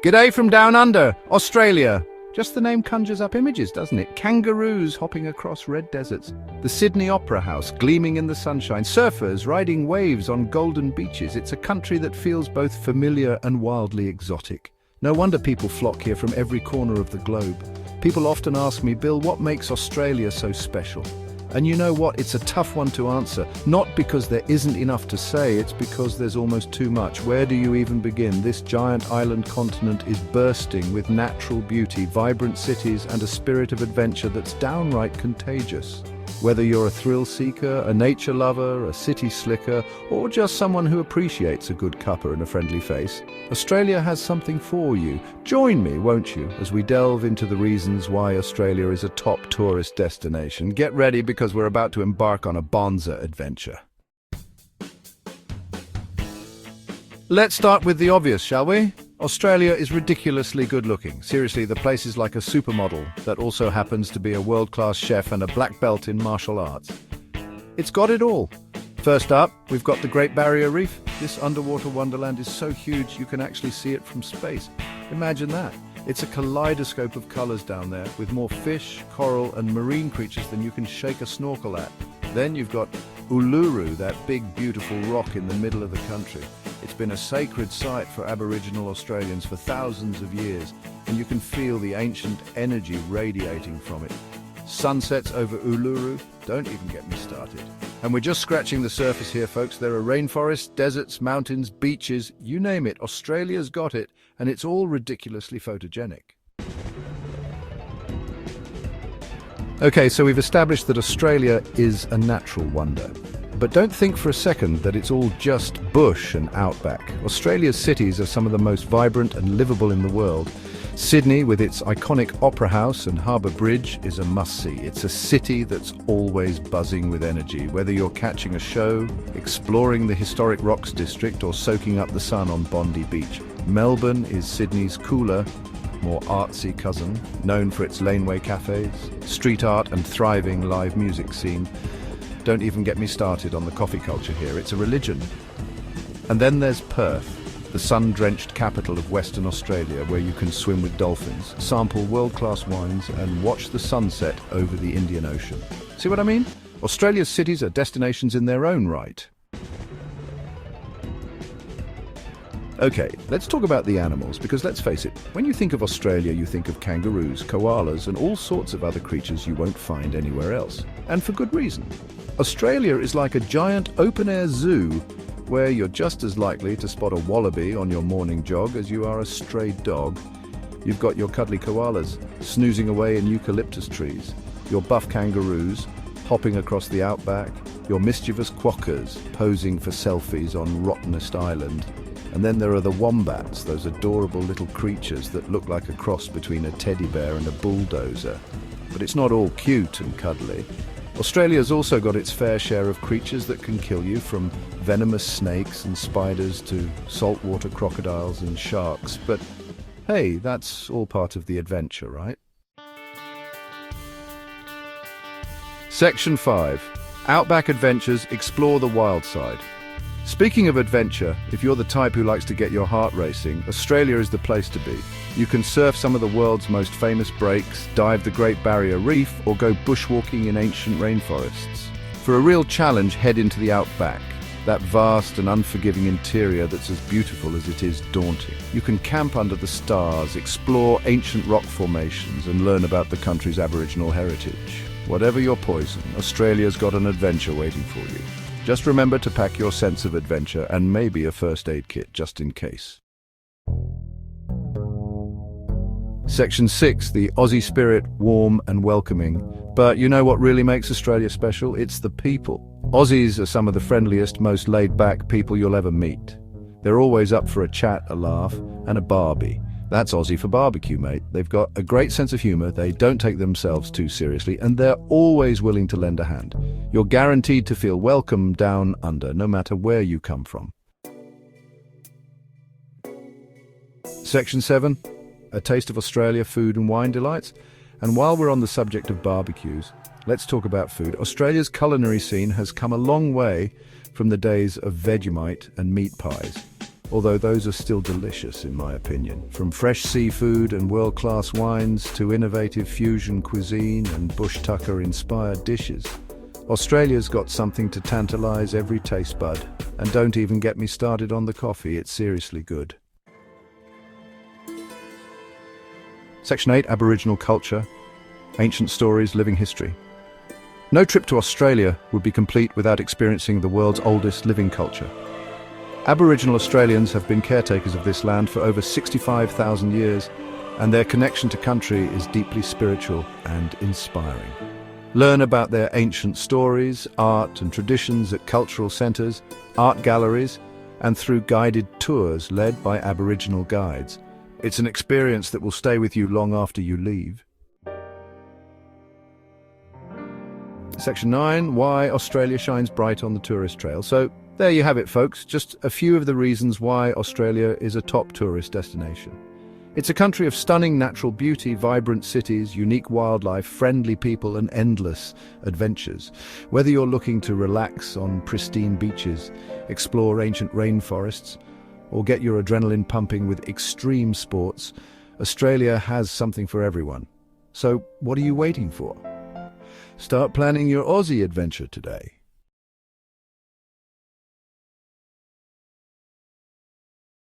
G'day from down under, Australia. Just the name conjures up images, doesn't it? Kangaroos hopping across red deserts. The Sydney Opera House gleaming in the sunshine. Surfers riding waves on golden beaches. It's a country that feels both familiar and wildly exotic. No wonder people flock here from every corner of the globe. People often ask me, Bill, what makes Australia so special? And you know what? It's a tough one to answer. Not because there isn't enough to say, it's because there's almost too much. Where do you even begin? This giant island continent is bursting with natural beauty, vibrant cities, and a spirit of adventure that's downright contagious. Whether you're a thrill seeker, a nature lover, a city slicker, or just someone who appreciates a good cuppa and a friendly face, Australia has something for you. Join me, won't you, as we delve into the reasons why Australia is a top tourist destination. Get ready because we're about to embark on a bonza adventure. Let's start with the obvious, shall we? Australia is ridiculously good-looking. Seriously, the place is like a supermodel that also happens to be a world-class chef and a black belt in martial arts. It's got it all. First up, we've got the Great Barrier Reef. This underwater wonderland is so huge you can actually see it from space. Imagine that. It's a kaleidoscope of colours down there, with more fish, coral and marine creatures than you can shake a snorkel at. Then you've got Uluru, that big beautiful rock in the middle of the country. It's been a sacred site for Aboriginal Australians for thousands of years, and you can feel the ancient energy radiating from it. Sunsets over Uluru, don't even get me started. And we're just scratching the surface here, folks. There are rainforests, deserts, mountains, beaches, you name it. Australia's got it, and it's all ridiculously photogenic. Okay, so we've established that Australia is a natural wonder. But don't think for a second that it's all just bush and outback. Australia's cities are some of the most vibrant and livable in the world. Sydney, with its iconic Opera House and Harbour Bridge, is a must-see. It's a city that's always buzzing with energy. Whether you're catching a show, exploring the historic Rocks District, or soaking up the sun on Bondi Beach, Melbourne is Sydney's cooler, more artsy cousin, known for its laneway cafes, street art and thriving live music scene. Don't even get me started on the coffee culture here. It's a religion. And then there's Perth, the sun-drenched capital of Western Australia, where you can swim with dolphins, sample world-class wines, and watch the sunset over the Indian Ocean. See what I mean? Australia's cities are destinations in their own right. Okay, let's talk about the animals, because let's face it, when you think of Australia, you think of kangaroos, koalas, and all sorts of other creatures you won't find anywhere else. And for good reason. Australia is like a giant open-air zoo, where you're just as likely to spot a wallaby on your morning jog as you are a stray dog. You've got your cuddly koalas snoozing away in eucalyptus trees, your buff kangaroos hopping across the outback, your mischievous quokkas posing for selfies on Rottenest Island. And then there are the wombats, those adorable little creatures that look like a cross between a teddy bear and a bulldozer. But it's not all cute and cuddly. Australia's also got its fair share of creatures that can kill you, from venomous snakes and spiders to saltwater crocodiles and sharks. But hey, that's all part of the adventure, right? Section 5. Outback Adventures Explore the Wild Side. Speaking of adventure, if you're the type who likes to get your heart racing, Australia is the place to be. You can surf some of the world's most famous breaks, dive the Great Barrier Reef, or go bushwalking in ancient rainforests. For a real challenge, head into the outback, that vast and unforgiving interior that's as beautiful as it is daunting. You can camp under the stars, explore ancient rock formations, and learn about the country's Aboriginal heritage. Whatever your poison, Australia's got an adventure waiting for you. Just remember to pack your sense of adventure and maybe a first aid kit, just in case. Section 6, the Aussie spirit, warm and welcoming. But you know what really makes Australia special? It's the people. Aussies are some of the friendliest, most laid-back people you'll ever meet. They're always up for a chat, a laugh, and a barbie. That's Aussie for barbecue, mate. They've got a great sense of humour, they don't take themselves too seriously, and they're always willing to lend a hand. You're guaranteed to feel welcome down under, no matter where you come from. Section 7. A taste of Australia, food and wine delights. And while we're on the subject of barbecues, let's talk about food. Australia's culinary scene has come a long way from the days of Vegemite and meat pies. although those are still delicious in my opinion. From fresh seafood and world-class wines to innovative fusion cuisine and bush tucker-inspired dishes, Australia's got something to tantalize every taste bud. And don't even get me started on the coffee, it's seriously good. Section 8, Aboriginal culture, ancient stories, living history. No trip to Australia would be complete without experiencing the world's oldest living culture. Aboriginal Australians have been caretakers of this land for over 65,000 years, and their connection to country is deeply spiritual and inspiring. Learn about their ancient stories, art and traditions at cultural centres, art galleries, and through guided tours led by Aboriginal guides. It's an experience that will stay with you long after you leave. Section 9, why Australia shines bright on the tourist trail. So there you have it, folks, just a few of the reasons why Australia is a top tourist destination. It's a country of stunning natural beauty, vibrant cities, unique wildlife, friendly people, and endless adventures. Whether you're looking to relax on pristine beaches, explore ancient rainforests, or get your adrenaline pumping with extreme sports, Australia has something for everyone. So what are you waiting for? Start planning your Aussie adventure today.